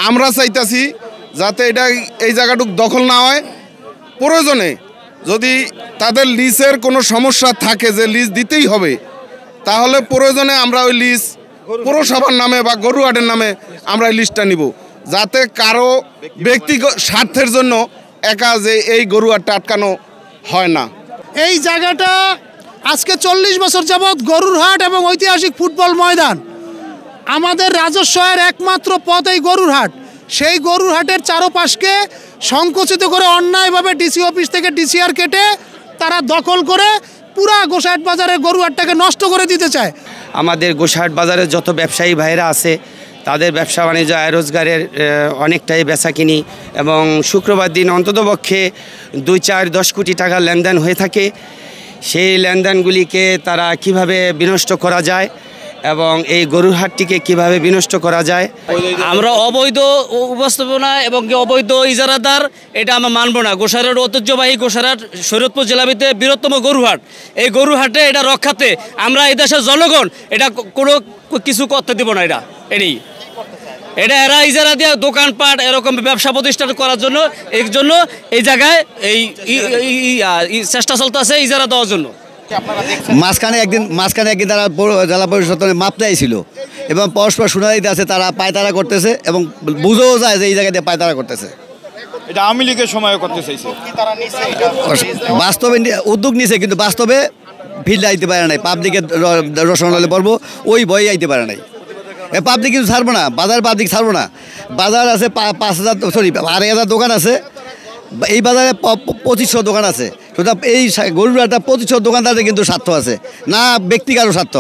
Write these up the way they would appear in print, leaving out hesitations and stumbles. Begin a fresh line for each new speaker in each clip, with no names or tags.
আমরা চাইতাছি যাতে এই জায়গাটুক দখল না হয়। প্রয়োজনে যদি তাদের লিজের কোনো সমস্যা থাকে যে লিজ দিতেই হবে, তাহলে প্রয়োজনে আমরা ওই লিজ পৌরসভার নামে বা গরুহাটের নামে আমরা এই লিজটা নিব, যাতে কারো ব্যক্তিগত স্বার্থের জন্য একা যে এই গরুহাটটা আটকানো হয় না।
এই জায়গাটা আজকে 40 বছর যাবৎ গরুর হাট এবং ঐতিহাসিক ফুটবল ময়দান। আমাদের রাজস্বের একমাত্র পথ এই গরুর হাট। সেই গরুর হাটের চারপাশকে সংকুচিত করে অন্যায়ভাবে ডিসি অফিস থেকে ডিসিআর কেটে তারা দখল করে পুরা গোসাইহাট বাজারের গরুর হাটটাকে নষ্ট করে দিতে চায়।
আমাদের গোসাইহাট বাজারে যত ব্যবসায়ী ভাইরা আছে তাদের ব্যবসা বাণিজ্য আয় রোজগারের অনেকটাই বেচাকিনি, এবং শুক্রবার দিন অন্ততপক্ষে 2-4-10 কোটি টাকা লেনদেন হয়ে থাকে। সেই লেনদেনগুলিকে তারা কিভাবে বিনষ্ট করা যায় এবং এই গরুর হাটটিকে কিভাবে বিনষ্ট করা যায়।
আমরা অবৈধ উপস্থাপনা এবং অবৈধ ইজারাদার এটা আমরা মানব না। গোসাইহাট ঐতিহ্যবাহী গোসাইহাট শরীয়তপুর জেলাভিত্তিক বৃহত্তম গরুহাট, এই গরুহাটে এটা রক্ষাতে আমরা এই দেশের জনগণ এটা কোনো কিছু করতে দিব না। এটা এরা ইজারা দিয়ে দোকানপাট এরকম ব্যবসা প্রতিষ্ঠান করার জন্য এই জায়গায় এই চেষ্টা চলতেছে ইজারা দেওয়ার জন্য।
মাঝখানে একদিন তারা জেলা পরিষদ মাপতে আইছিল এবং পরস্পর শুনানিতে আছে, তারা পায়তারা করতেছে এবং বুঝেও যায় যে এই জায়গা দিয়ে পায়তারা করতেছে।
এটা আওয়ামী লীগের সময় করতে চাইছে,
বাস্তবে উদ্যোগ নিছে, কিন্তু বাস্তবে ফিল্ডে আইতে পারে নাই। পাবলিকের রসনালে পড়বো ওই ভয়ে আইতে পারে নাই। পাবলিক কিন্তু ছাড়বো না, বাজার পাবলিক ছাড়বো না। বাজার আছে 2,500 দোকান আছে, এই বাজারে 2500 দোকান আছে। সুতরাং এই গরুর একটা 2500 দোকানদারের কিন্তু স্বার্থ আছে, না ব্যক্তিগত স্বার্থ।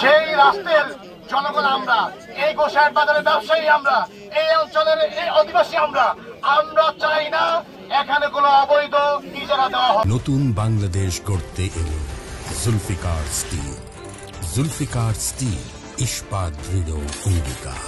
সেই রাষ্ট্রের জনগণ আমরা, এই গোসাইহাট বাজারের ব্যবসায়ী আমরা, এই অঞ্চলের এই অধিবাসী আমরা চাই না এখানে কোনো অবৈধ ইজারা দেওয়া হয়।
নতুন বাংলাদেশ গড়তে এলো জুলফিকার স্টিল। জুলফিকার স্টিল, ইস্পাত দৃঢ় অঙ্গীকার।